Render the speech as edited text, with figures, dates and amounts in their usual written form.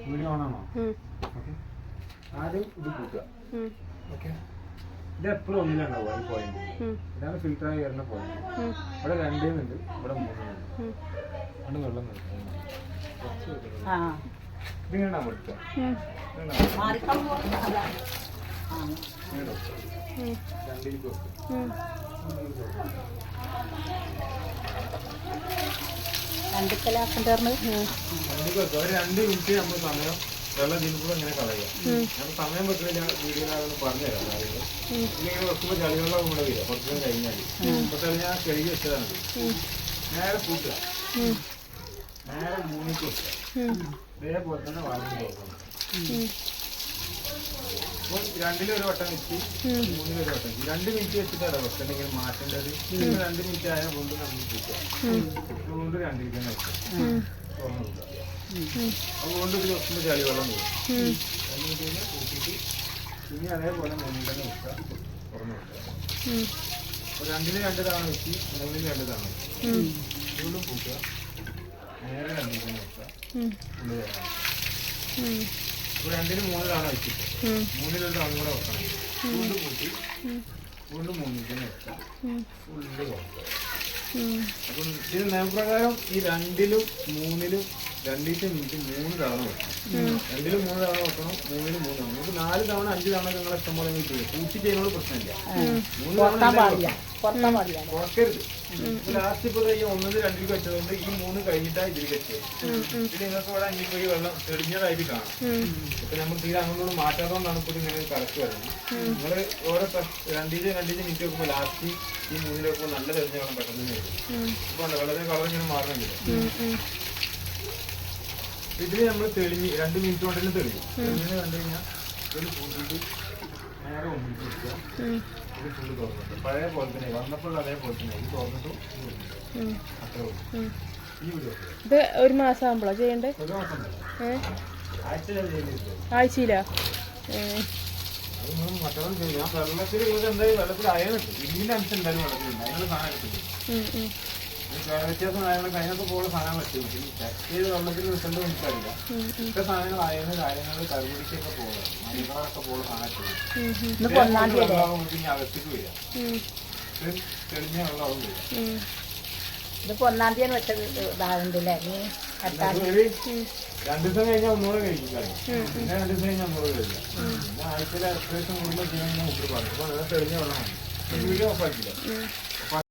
Video ഓണാണോ? Okay, ആദ്യം ഇത് കൂട്ടുക. ഓക്കെ, ഇത് എപ്പോഴും ഒന്നിലുണ്ടാവുക ഈ പോയിന്റ്. ഇതാണ് ഫിൽറ്ററായി വരുന്ന പോയിന്റ്. ഇവിടെ 2 ഉണ്ട്, ഇവിടെ 3 ഉണ്ട്. അവിടെ വെള്ളം നിർത്തുക. ഇതിങ്ങനെ അമർത്തുക. രണ്ടിലേക്ക് വെക്കുക. 2 മിനിറ്റ് നമ്മൾ സമയം വെള്ളം ഇതിലൂടെ ഇങ്ങനെ കളയുക. ഞാൻ സമയം വെക്കില്ല, വീഡിയോയിലൊന്ന് പറഞ്ഞുതരാം കാര്യങ്ങൾ. ഇങ്ങനെ വെക്കുമ്പോൾ ചളിവെള്ളം കൂടെ വരിക കുറച്ച് നേരം കഴിഞ്ഞാൽ. ഇപ്പോഴത്തെ ഞാൻ കഴുകി വെച്ചതാണ്. നേരെ കൂട്ടുക, നേരെ മൂന്നിക്ക് വെക്കുക. ഇതേപോലെ തന്നെ വാങ്ങി നോക്കണം. അപ്പോൾ 2 വട്ടം വെച്ച് 3 വട്ടം 2 മിനിറ്റ് വെച്ചിട്ടാണ് വെക്കേണ്ടത്. ഇങ്ങനെ മാറ്റേണ്ടത് 2 മിനിറ്റ് ആയാൽ കൊണ്ട് നമ്മൾ കൂട്ടുക. കൊണ്ട് 2 തന്നെ വെക്കുക. തുറന്നു കൊടുക്കുക. അതുകൊണ്ട് ഇതിൽ വെക്കുമ്പോൾ ചളി വെള്ളം പോകും. 2 മിനിറ്റ് കഴിഞ്ഞാൽ കൂട്ടിയിട്ട് ഇനി അതേപോലെ 3 തന്നെ വെക്കുക. തുറന്നു കൊടുക്കുക. അപ്പോൾ 2 തവണ വെച്ച് 3 2 തവണ വെച്ച് വീണ്ടും കൂട്ടുക. നേരെ 2 തന്നെ വെക്കുക. ഉള്ളിൽ വേണം. അപ്പോൾ 2 3 തവണ വെച്ചിട്ട് 3 തവണ കൂടെ വെക്കണം. വീണ്ടും കൂട്ടി വീണ്ടും 3 തന്നെ വെക്കുക. ഉള്ളിൽ കൊടുക്കുക. അപ്പം ഇത് നിയമപ്രകാരം ഈ 2 3 2 മിനിറ്റ് 3 തവണ വെക്കണം. 2 3 തവണ വെക്കണം, 3 3 തവണ. നമുക്ക് 4 തവണ 5 തവണ നിങ്ങൾ ഇഷ്ടംപോലെ ചെയ്യും. കൂട്ടി ചെയ്യുന്നതിനോട് പ്രശ്നമില്ല. 3 തവണ കുറക്കരുത്. ലാസ്റ്റ് ഇപ്പോൾ ഈ 1 2 വെച്ചതുകൊണ്ട് ഈ 3 കഴിഞ്ഞിട്ടാണ് ഇതിൽ വെച്ചത്. ഇത് നിങ്ങൾക്ക് ഇവിടെ ഇനിയിപ്പോൾ ഈ വെള്ളം തെളിഞ്ഞതായിട്ട് കാണാം. ഇപ്പൊ നമ്മൾ തീരെ അങ്ങോട്ട് മാറ്റാത്തതുകൊണ്ടാണ് ഇപ്പോൾ ഇങ്ങനെ കറക്റ്റ് വരുന്നത്. നിങ്ങൾ ഓരോ 2 മിനിറ്റ് വെക്കുമ്പോൾ ലാസ്റ്റ് ഈ 3 വെക്കുമ്പോൾ നല്ല തെളിഞ്ഞ വെള്ളം പെട്ടെന്ന് വരും. ഇപ്പോൾ വെള്ളത്തിന് കളർ ഇങ്ങനെ മാറുന്നില്ല. ഇതിൽ നമ്മൾ തെളിഞ്ഞ് 2 മിനിറ്റ് കൊണ്ട് തന്നെ തെളിയും. തെളിഞ്ഞ് കണ്ടു കഴിഞ്ഞാൽ ഒരു കൂട്ടിയിട്ട് നേരെ ഒന്നിച്ച് വെക്കുക. ഇത് ഫുള്ള് തുറന്നിട്ട് പഴയ പോലെ തന്നെ വന്നപ്പോൾ അതേപോലെ തന്നെ ഇത് തുറന്നിട്ടും അത്രേ ഉള്ളൂ. ഈ വീഡിയോ ഇത് 1 മാസം ആകുമ്പോഴാ ചെയ്യണ്ടേ? 1 മാസം ആഴ്ചയിലാണ് ചെയ്യുന്നത്. ആഴ്ചയിലാ? അത് മറ്റൊന്നും ചെയ്യും. ഞാൻ വെള്ളത്തിൽ എന്തായാലും വെള്ളത്തിൽ അയണിട്ട് ഇതിൻ്റെ അംശം എന്തായാലും വെള്ളത്തിലുണ്ട്. അതിനുള്ള സാധനം എടുത്തിട്ടുണ്ട്. വ്യത്യാസം ആയതുകൊണ്ട് കഴിഞ്ഞൊക്കെ പോലെ സാധനം വെച്ചിട്ടുണ്ട്. ടെസ്റ്റ് ചെയ്ത് വെള്ളത്തിൽ റിസൾട്ട് എനിക്കറിയില്ല. ഇത്ര സാധനങ്ങൾ അയണ് കാര്യങ്ങൾ കരുപിടിക്കൊക്കെ പോകാം. മരുന്നുകളൊക്കെ പോലെ സാധനം ഇനി അകത്തേക്ക് വരിക. തെളിഞ്ഞ വെള്ളമാവും വരിക. ഇതിപ്പോ 1-ാം തീയതി വെച്ചത് ഇതാവുന്നില്ലേ? 2 ദിവസം കഴിഞ്ഞാൽ ഒന്നുകൂടെ കഴിക്കും കാര്യം. പിന്നെ 2 ദിവസം കഴിഞ്ഞാൽ ഒന്നുകൂടെ കഴിക്കാം. പിന്നെ ആഴ്ചയിലെ എക്സ്പ്രഷൻ കൂടുമ്പോൾ ചെയ്യാൻ ഞാൻ മുമ്പിൽ പറഞ്ഞു. അപ്പോൾ അങ്ങനെ തെളിഞ്ഞ വെള്ളമാണ്. വീഡിയോ ഓഫാക്കില്ല.